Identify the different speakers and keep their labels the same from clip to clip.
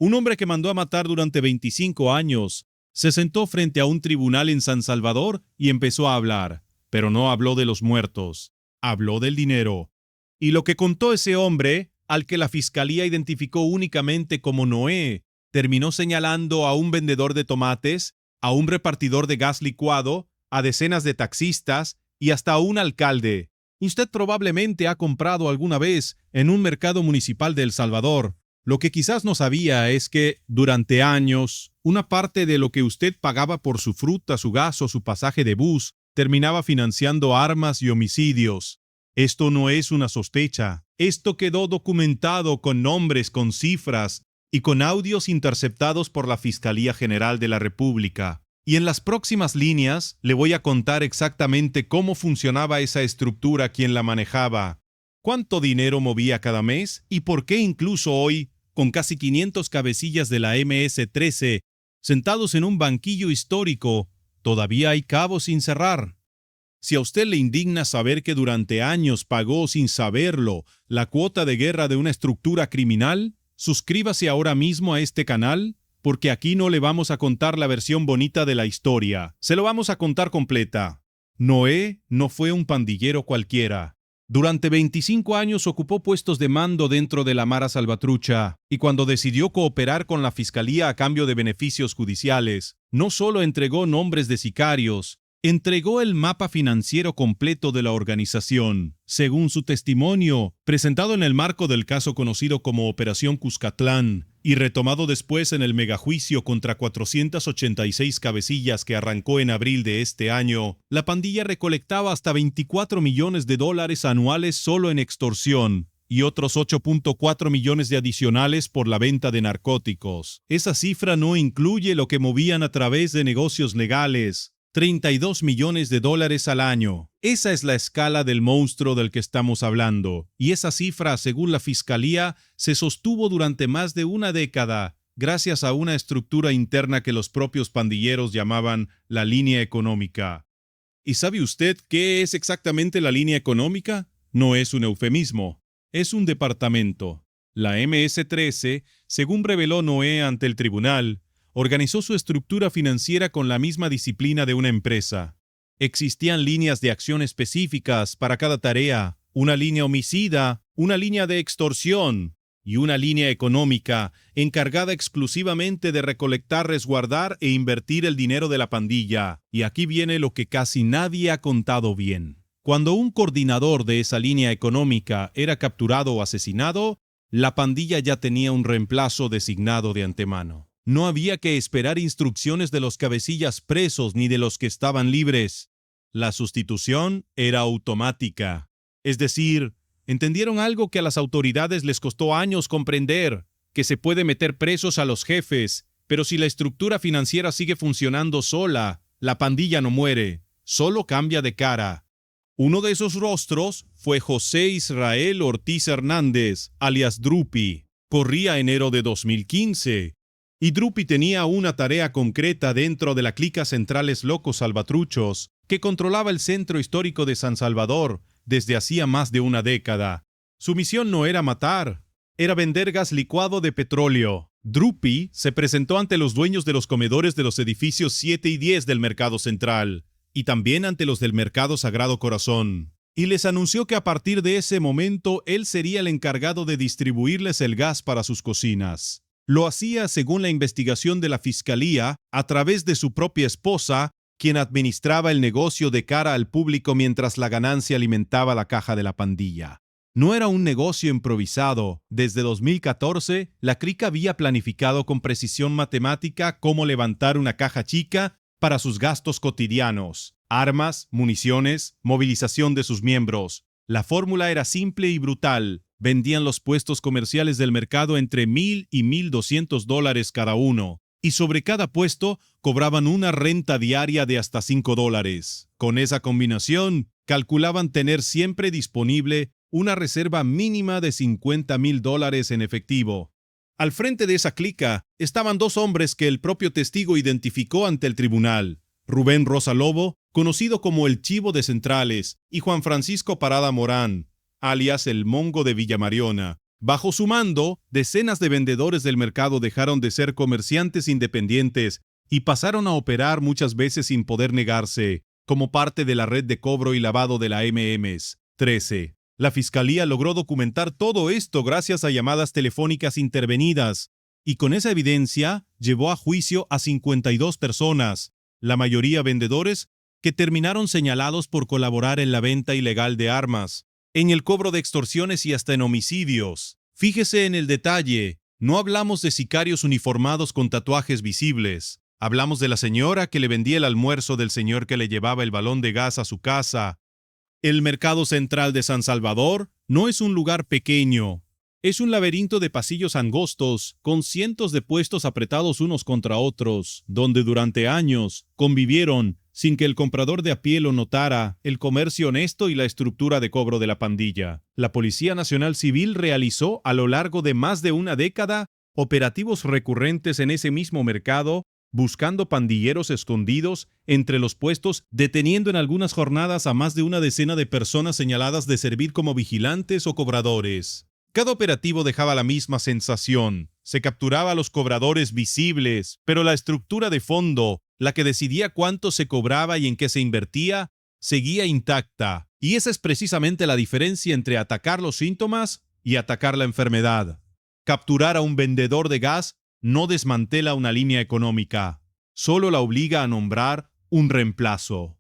Speaker 1: Un hombre que mandó a matar durante 25 años se sentó frente a un tribunal en San Salvador y empezó a hablar, pero no habló de los muertos, habló del dinero. Y lo que contó ese hombre, al que la fiscalía identificó únicamente como Noé, terminó señalando a un vendedor de tomates, a un repartidor de gas licuado, a decenas de taxistas y hasta a un alcalde. Usted probablemente ha comprado alguna vez en un mercado municipal de El Salvador. Lo que quizás no sabía es que, durante años, una parte de lo que usted pagaba por su fruta, su gas o su pasaje de bus terminaba financiando armas y homicidios. Esto no es una sospecha. Esto quedó documentado con nombres, con cifras y con audios interceptados por la Fiscalía General de la República. Y en las próximas líneas le voy a contar exactamente cómo funcionaba esa estructura, quién la manejaba, cuánto dinero movía cada mes y por qué incluso hoy, con casi 500 cabecillas de la MS-13 sentados en un banquillo histórico, todavía hay cabos sin cerrar. Si a usted le indigna saber que durante años pagó sin saberlo la cuota de guerra de una estructura criminal, suscríbase ahora mismo a este canal, porque aquí no le vamos a contar la versión bonita de la historia, se lo vamos a contar completa. Noé no fue un pandillero cualquiera. Durante 25 años ocupó puestos de mando dentro de la Mara Salvatrucha, y cuando decidió cooperar con la fiscalía a cambio de beneficios judiciales, no solo entregó nombres de sicarios, entregó el mapa financiero completo de la organización. Según su testimonio, presentado en el marco del caso conocido como Operación Cuscatlán, y retomado después en el megajuicio contra 486 cabecillas que arrancó en abril de este año, la pandilla recolectaba hasta $24 millones anuales solo en extorsión, y otros 8.4 millones de adicionales por la venta de narcóticos. Esa cifra no incluye lo que movían a través de negocios legales, $32 millones al año. Esa es la escala del monstruo del que estamos hablando, y esa cifra, según la Fiscalía, se sostuvo durante más de una década, gracias a una estructura interna que los propios pandilleros llamaban la línea económica. ¿Y sabe usted qué es exactamente la línea económica? No es un eufemismo, es un departamento. La MS-13, según reveló Noé ante el tribunal, organizó su estructura financiera con la misma disciplina de una empresa. Existían líneas de acción específicas para cada tarea, una línea homicida, una línea de extorsión y una línea económica encargada exclusivamente de recolectar, resguardar e invertir el dinero de la pandilla. Y aquí viene lo que casi nadie ha contado bien. Cuando un coordinador de esa línea económica era capturado o asesinado, la pandilla ya tenía un reemplazo designado de antemano. No había que esperar instrucciones de los cabecillas presos ni de los que estaban libres. La sustitución era automática. Es decir, entendieron algo que a las autoridades les costó años comprender, que se puede meter presos a los jefes, pero si la estructura financiera sigue funcionando sola, la pandilla no muere, solo cambia de cara. Uno de esos rostros fue José Israel Ortiz Hernández, alias Drupi. Corría enero de 2015. Y Drupi tenía una tarea concreta dentro de la clica Centrales Locos Salvatruchos, que controlaba el centro histórico de San Salvador desde hacía más de una década. Su misión no era matar, era vender gas licuado de petróleo. Drupi se presentó ante los dueños de los comedores de los edificios 7 y 10 del Mercado Central, y también ante los del Mercado Sagrado Corazón, y les anunció que a partir de ese momento él sería el encargado de distribuirles el gas para sus cocinas. Lo hacía, según la investigación de la Fiscalía, a través de su propia esposa, quien administraba el negocio de cara al público mientras la ganancia alimentaba la caja de la pandilla. No era un negocio improvisado. Desde 2014, la clica había planificado con precisión matemática cómo levantar una caja chica para sus gastos cotidianos: armas, municiones, movilización de sus miembros. La fórmula era simple y brutal. Vendían los puestos comerciales del mercado entre $1,000 y $1,200 cada uno, y sobre cada puesto cobraban una renta diaria de hasta $5. Con esa combinación, calculaban tener siempre disponible una reserva mínima de $50,000 en efectivo. Al frente de esa clica estaban dos hombres que el propio testigo identificó ante el tribunal: Rubén Rosa Lobo, conocido como el Chivo de Centrales, y Juan Francisco Parada Morán, alias el Mongo de Villa Mariona, Bajo su mando, decenas de vendedores del mercado dejaron de ser comerciantes independientes y pasaron a operar muchas veces sin poder negarse, como parte de la red de cobro y lavado de la MS-13. La fiscalía logró documentar todo esto gracias a llamadas telefónicas intervenidas, y con esa evidencia llevó a juicio a 52 personas, la mayoría vendedores, que terminaron señalados por colaborar en la venta ilegal de armas, en el cobro de extorsiones y hasta en homicidios. Fíjese en el detalle, no hablamos de sicarios uniformados con tatuajes visibles. Hablamos de la señora que le vendía el almuerzo del señor que le llevaba el balón de gas a su casa. El mercado central de San Salvador no es un lugar pequeño. Es un laberinto de pasillos angostos, con cientos de puestos apretados unos contra otros, donde durante años convivieron, sin que el comprador de a pie lo notara, el comercio honesto y la estructura de cobro de la pandilla. La Policía Nacional Civil realizó a lo largo de más de una década operativos recurrentes en ese mismo mercado, buscando pandilleros escondidos entre los puestos, deteniendo en algunas jornadas a más de una decena de personas señaladas de servir como vigilantes o cobradores. Cada operativo dejaba la misma sensación. Se capturaba a los cobradores visibles, pero la estructura de fondo, la que decidía cuánto se cobraba y en qué se invertía, seguía intacta. Y esa es precisamente la diferencia entre atacar los síntomas y atacar la enfermedad. Capturar a un vendedor de gas no desmantela una línea económica, solo la obliga a nombrar un reemplazo.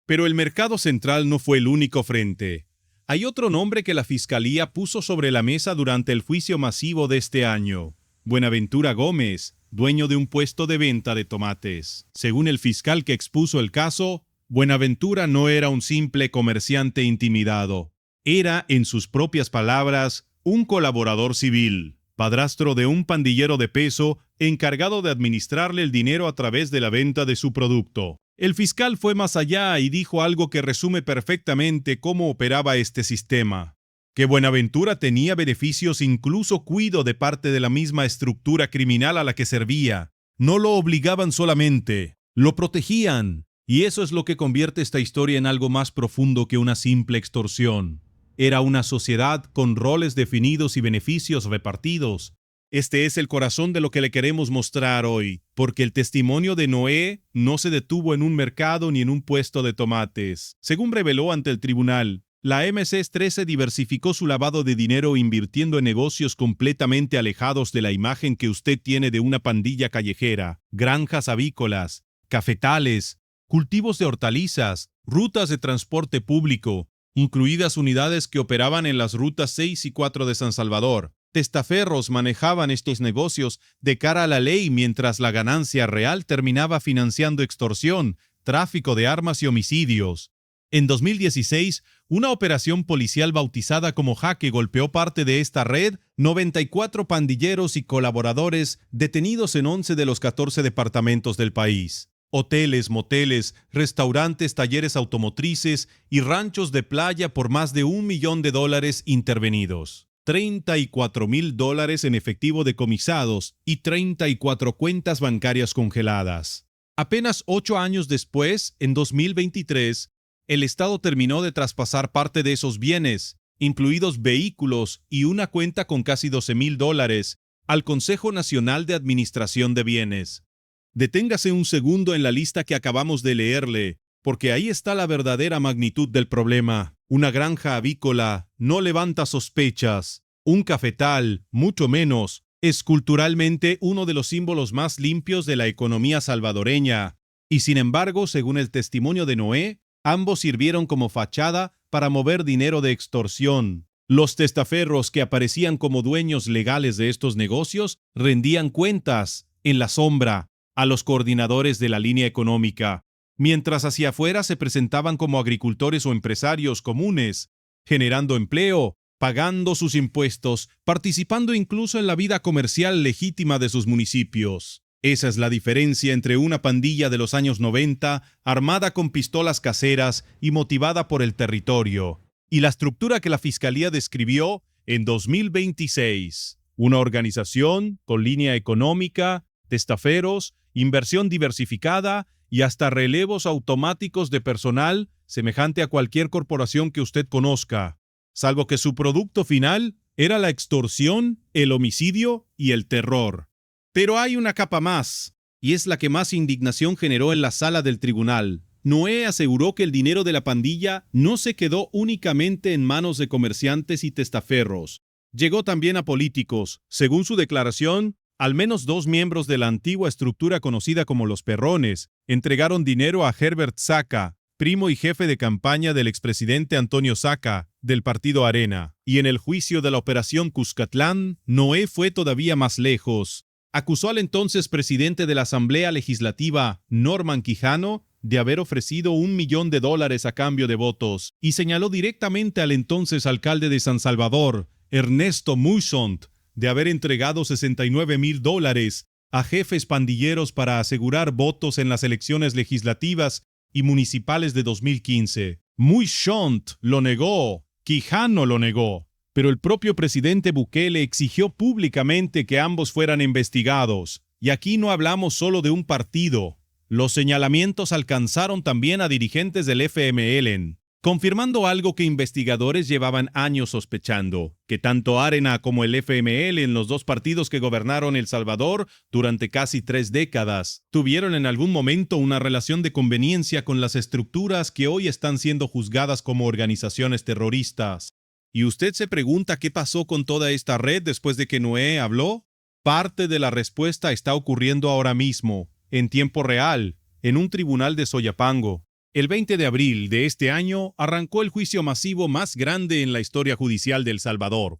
Speaker 1: Pero el mercado central no fue el único frente. Hay otro nombre que la Fiscalía puso sobre la mesa durante el juicio masivo de este año: Buenaventura Gómez, dueño de un puesto de venta de tomates. Según el fiscal que expuso el caso, Buenaventura no era un simple comerciante intimidado. Era, en sus propias palabras, un colaborador civil, padrastro de un pandillero de peso encargado de administrarle el dinero a través de la venta de su producto. El fiscal fue más allá y dijo algo que resume perfectamente cómo operaba este sistema: que Buenaventura tenía beneficios incluso cuido de parte de la misma estructura criminal a la que servía. No lo obligaban solamente, lo protegían. Y eso es lo que convierte esta historia en algo más profundo que una simple extorsión. Era una sociedad con roles definidos y beneficios repartidos. Este es el corazón de lo que le queremos mostrar hoy, porque el testimonio de Noé no se detuvo en un mercado ni en un puesto de tomates. Según reveló ante el tribunal, la MS-13 diversificó su lavado de dinero invirtiendo en negocios completamente alejados de la imagen que usted tiene de una pandilla callejera: granjas avícolas, cafetales, cultivos de hortalizas, rutas de transporte público, incluidas unidades que operaban en las rutas 6 y 4 de San Salvador. Testaferros manejaban estos negocios de cara a la ley, mientras la ganancia real terminaba financiando extorsión, tráfico de armas y homicidios. En 2016, una operación policial bautizada como Jaque golpeó parte de esta red: 94 pandilleros y colaboradores detenidos en 11 de los 14 departamentos del país. Hoteles, moteles, restaurantes, talleres automotrices y ranchos de playa por más de $1 millón intervenidos. $34,000 en efectivo decomisados y 34 cuentas bancarias congeladas. Apenas 8 años después, en 2023, el Estado terminó de traspasar parte de esos bienes, incluidos vehículos y una cuenta con casi $12,000, al Consejo Nacional de Administración de Bienes. Deténgase un segundo en la lista que acabamos de leerle, porque ahí está la verdadera magnitud del problema. Una granja avícola no levanta sospechas. Un cafetal, mucho menos. Es culturalmente uno de los símbolos más limpios de la economía salvadoreña. Y sin embargo, según el testimonio de Noé, ambos sirvieron como fachada para mover dinero de extorsión. Los testaferros, que aparecían como dueños legales de estos negocios, rendían cuentas, en la sombra, a los coordinadores de la línea económica, mientras hacia afuera se presentaban como agricultores o empresarios comunes, generando empleo, pagando sus impuestos, participando incluso en la vida comercial legítima de sus municipios. Esa es la diferencia entre una pandilla de los años 90, armada con pistolas caseras y motivada por el territorio, y la estructura que la Fiscalía describió en 2026. Una organización con línea económica, testaferros, inversión diversificada y hasta relevos automáticos de personal semejante a cualquier corporación que usted conozca, salvo que su producto final Era la extorsión, el homicidio y el terror. Pero hay una capa más, y es la que más indignación generó en la sala del tribunal. Noé aseguró que el dinero de la pandilla no se quedó únicamente en manos de comerciantes y testaferros. Llegó también a políticos. Según su declaración, al menos 2 miembros de la antigua estructura conocida como los Perrones entregaron dinero a Herbert Saca, primo y jefe de campaña del expresidente Antonio Saca, del partido Arena. Y en el juicio de la Operación Cuscatlán, Noé fue todavía más lejos. Acusó al entonces presidente de la Asamblea Legislativa, Norman Quijano, de haber ofrecido $1.000.000 a cambio de votos, y señaló directamente al entonces alcalde de San Salvador, Ernesto Muysont, de haber entregado $69.000 a jefes pandilleros para asegurar votos en las elecciones legislativas y municipales de 2015. Muysont lo negó, Quijano lo negó, pero el propio presidente Bukele exigió públicamente que ambos fueran investigados. Y aquí no hablamos solo de un partido. Los señalamientos alcanzaron también a dirigentes del FMLN, confirmando algo que investigadores llevaban años sospechando, que tanto Arena como el FMLN, los dos partidos que gobernaron El Salvador durante casi 3 décadas, tuvieron en algún momento una relación de conveniencia con las estructuras que hoy están siendo juzgadas como organizaciones terroristas. ¿Y usted se pregunta qué pasó con toda esta red después de que Noé habló? Parte de la respuesta está ocurriendo ahora mismo, en tiempo real, en un tribunal de Soyapango. El 20 de abril de este año arrancó el juicio masivo más grande en la historia judicial de El Salvador.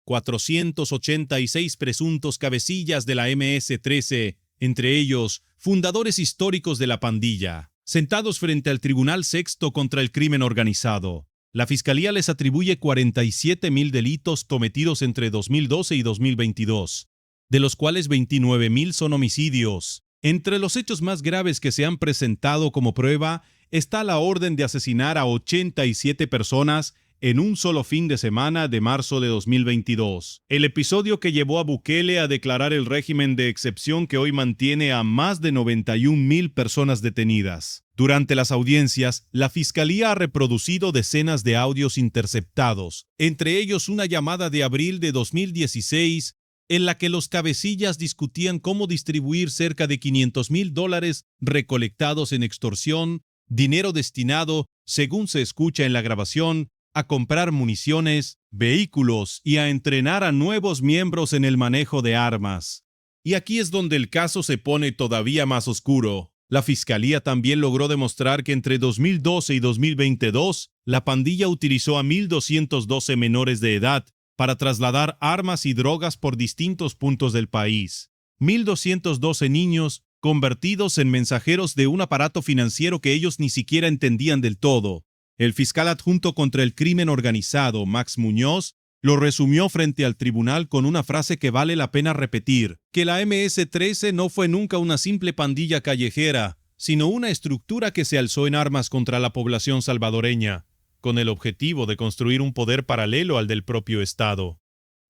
Speaker 1: 486 presuntos cabecillas de la MS-13, entre ellos fundadores históricos de la pandilla, sentados frente al Tribunal Sexto contra el Crimen Organizado. La Fiscalía les atribuye 47.000 delitos cometidos entre 2012 y 2022, de los cuales 29.000 son homicidios. Entre los hechos más graves que se han presentado como prueba está la orden de asesinar a 87 personas en un solo fin de semana de marzo de 2022. El episodio que llevó a Bukele a declarar el régimen de excepción que hoy mantiene a más de 91.000 personas detenidas. Durante las audiencias, la Fiscalía ha reproducido decenas de audios interceptados, entre ellos una llamada de abril de 2016 en la que los cabecillas discutían cómo distribuir cerca de $500.000 recolectados en extorsión, dinero destinado, según se escucha en la grabación, a comprar municiones, vehículos y a entrenar a nuevos miembros en el manejo de armas. Y aquí es donde el caso se pone todavía más oscuro. La Fiscalía también logró demostrar que entre 2012 y 2022, la pandilla utilizó a 1.212 menores de edad para trasladar armas y drogas por distintos puntos del país. 1.212 niños convertidos en mensajeros de un aparato financiero que ellos ni siquiera entendían del todo. El fiscal adjunto contra el crimen organizado, Max Muñoz, lo resumió frente al tribunal con una frase que vale la pena repetir, que la MS-13 no fue nunca una simple pandilla callejera, sino una estructura que se alzó en armas contra la población salvadoreña, con el objetivo de construir un poder paralelo al del propio Estado.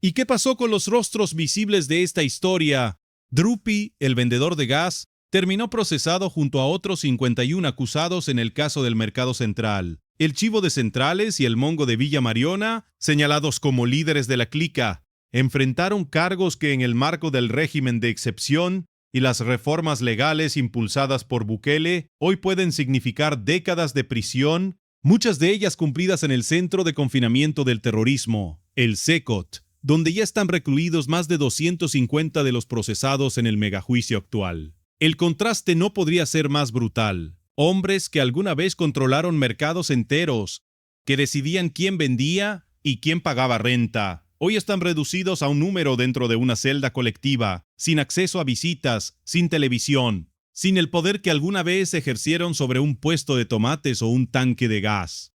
Speaker 1: ¿Y qué pasó con los rostros visibles de esta historia? Drupi, el vendedor de gas, terminó procesado junto a otros 51 acusados en el caso del Mercado Central. El Chivo de Centrales y el Mongo de Villa Mariona, señalados como líderes de la clica, enfrentaron cargos que en el marco del régimen de excepción y las reformas legales impulsadas por Bukele hoy pueden significar décadas de prisión, muchas de ellas cumplidas en el Centro de Confinamiento del Terrorismo, el CECOT, donde ya están recluidos más de 250 de los procesados en el megajuicio actual. El contraste no podría ser más brutal. Hombres que alguna vez controlaron mercados enteros, que decidían quién vendía y quién pagaba renta, hoy están reducidos a un número dentro de una celda colectiva, sin acceso a visitas, sin televisión, sin el poder que alguna vez ejercieron sobre un puesto de tomates o un tanque de gas.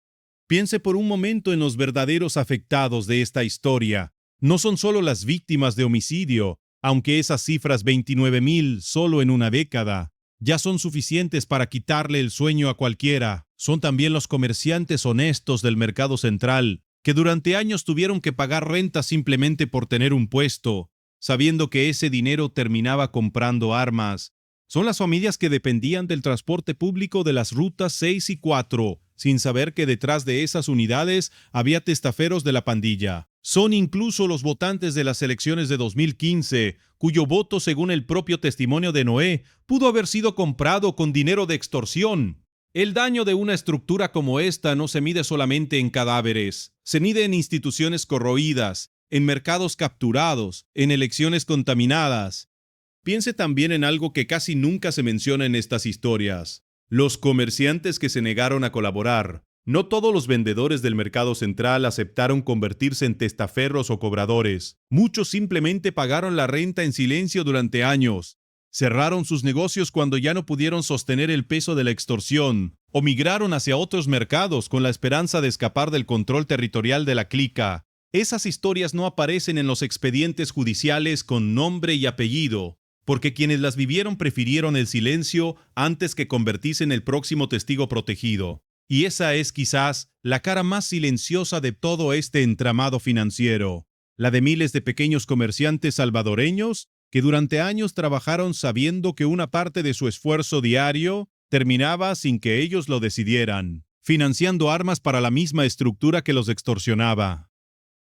Speaker 1: Piense por un momento en los verdaderos afectados de esta historia. No son solo las víctimas de homicidio, aunque esas cifras 29.000 solo en una década ya son suficientes para quitarle el sueño a cualquiera. Son también los comerciantes honestos del Mercado Central, que durante años tuvieron que pagar renta simplemente por tener un puesto, sabiendo que ese dinero terminaba comprando armas, Son las familias que dependían del transporte público de las rutas 6 y 4, sin saber que detrás de esas unidades había testaferros de la pandilla. Son incluso los votantes de las elecciones de 2015, cuyo voto, según el propio testimonio de Noé, pudo haber sido comprado con dinero de extorsión. El daño de una estructura como esta no se mide solamente en cadáveres, se mide en instituciones corroídas, en mercados capturados, en elecciones contaminadas. Piense también en algo que casi nunca se menciona en estas historias: los comerciantes que se negaron a colaborar. No todos los vendedores del mercado central aceptaron convertirse en testaferros o cobradores. Muchos simplemente pagaron la renta en silencio durante años. Cerraron sus negocios cuando ya no pudieron sostener el peso de la extorsión, o migraron hacia otros mercados con la esperanza de escapar del control territorial de la clica. Esas historias no aparecen en los expedientes judiciales con nombre y apellido, porque quienes las vivieron prefirieron el silencio antes que convertirse en el próximo testigo protegido. Y esa es quizás la cara más silenciosa de todo este entramado financiero, la de miles de pequeños comerciantes salvadoreños que durante años trabajaron sabiendo que una parte de su esfuerzo diario terminaba sin que ellos lo decidieran, financiando armas para la misma estructura que los extorsionaba.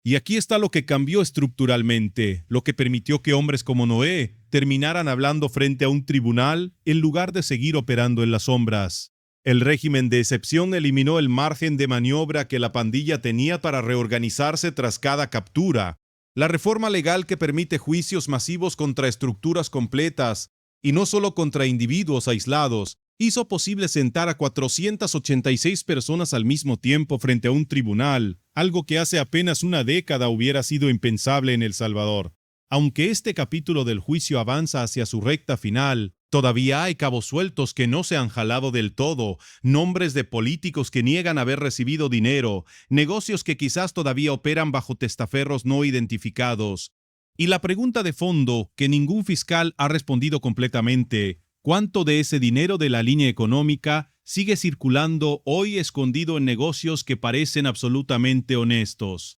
Speaker 1: Y aquí está lo que cambió estructuralmente, lo que permitió que hombres como Noé terminaran hablando frente a un tribunal en lugar de seguir operando en las sombras. El régimen de excepción eliminó el margen de maniobra que la pandilla tenía para reorganizarse tras cada captura. La reforma legal que permite juicios masivos contra estructuras completas, y no solo contra individuos aislados, hizo posible sentar a 486 personas al mismo tiempo frente a un tribunal, algo que hace apenas una década hubiera sido impensable en El Salvador. Aunque este capítulo del juicio avanza hacia su recta final, todavía hay cabos sueltos que no se han jalado del todo, nombres de políticos que niegan haber recibido dinero, negocios que quizás todavía operan bajo testaferros no identificados. Y la pregunta de fondo, que ningún fiscal ha respondido completamente: ¿cuánto de ese dinero de la línea económica sigue circulando hoy escondido en negocios que parecen absolutamente honestos?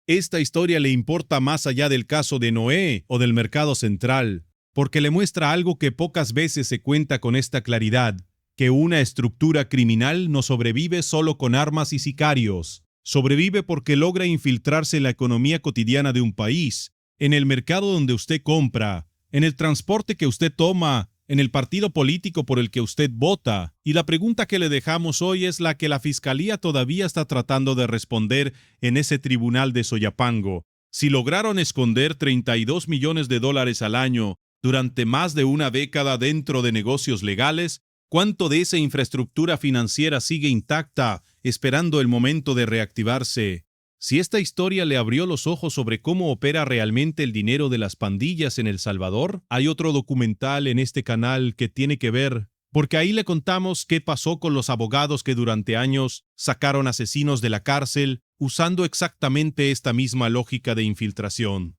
Speaker 1: Esta historia le importa más allá del caso de Noé o del mercado central, porque le muestra algo que pocas veces se cuenta con esta claridad: que una estructura criminal no sobrevive solo con armas y sicarios. Sobrevive porque logra infiltrarse en la economía cotidiana de un país, en el mercado donde usted compra, en el transporte que usted toma, en el partido político por el que usted vota. Y la pregunta que le dejamos hoy es la que la Fiscalía todavía está tratando de responder en ese tribunal de Soyapango. Si lograron esconder $32 millones al año durante más de una década dentro de negocios legales, ¿cuánto de esa infraestructura financiera sigue intacta, esperando el momento de reactivarse? Si esta historia le abrió los ojos sobre cómo opera realmente el dinero de las pandillas en El Salvador, hay otro documental en este canal que tiene que ver, porque ahí le contamos qué pasó con los abogados que durante años sacaron asesinos de la cárcel usando exactamente esta misma lógica de infiltración.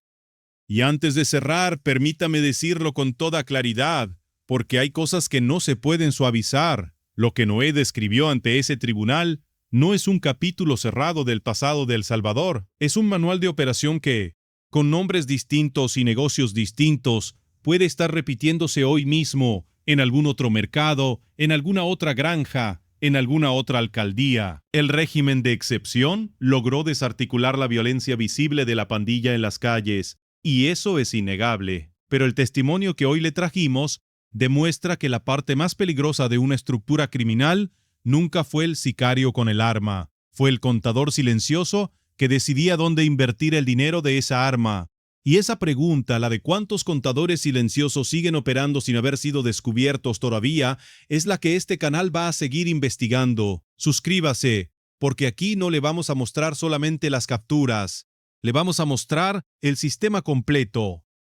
Speaker 1: Y antes de cerrar, permítame decirlo con toda claridad, porque hay cosas que no se pueden suavizar. Lo que Noé describió ante ese tribunal no es un capítulo cerrado del pasado de El Salvador, es un manual de operación que, con nombres distintos y negocios distintos, puede estar repitiéndose hoy mismo en algún otro mercado, en alguna otra granja, en alguna otra alcaldía. El régimen de excepción logró desarticular la violencia visible de la pandilla en las calles, y eso es innegable. Pero el testimonio que hoy le trajimos demuestra que la parte más peligrosa de una estructura criminal nunca fue el sicario con el arma, fue el contador silencioso que decidía dónde invertir el dinero de esa arma. Y esa pregunta, la de cuántos contadores silenciosos siguen operando sin haber sido descubiertos todavía, es la que este canal va a seguir investigando. Suscríbase, porque aquí no le vamos a mostrar solamente las capturas, le vamos a mostrar el sistema completo.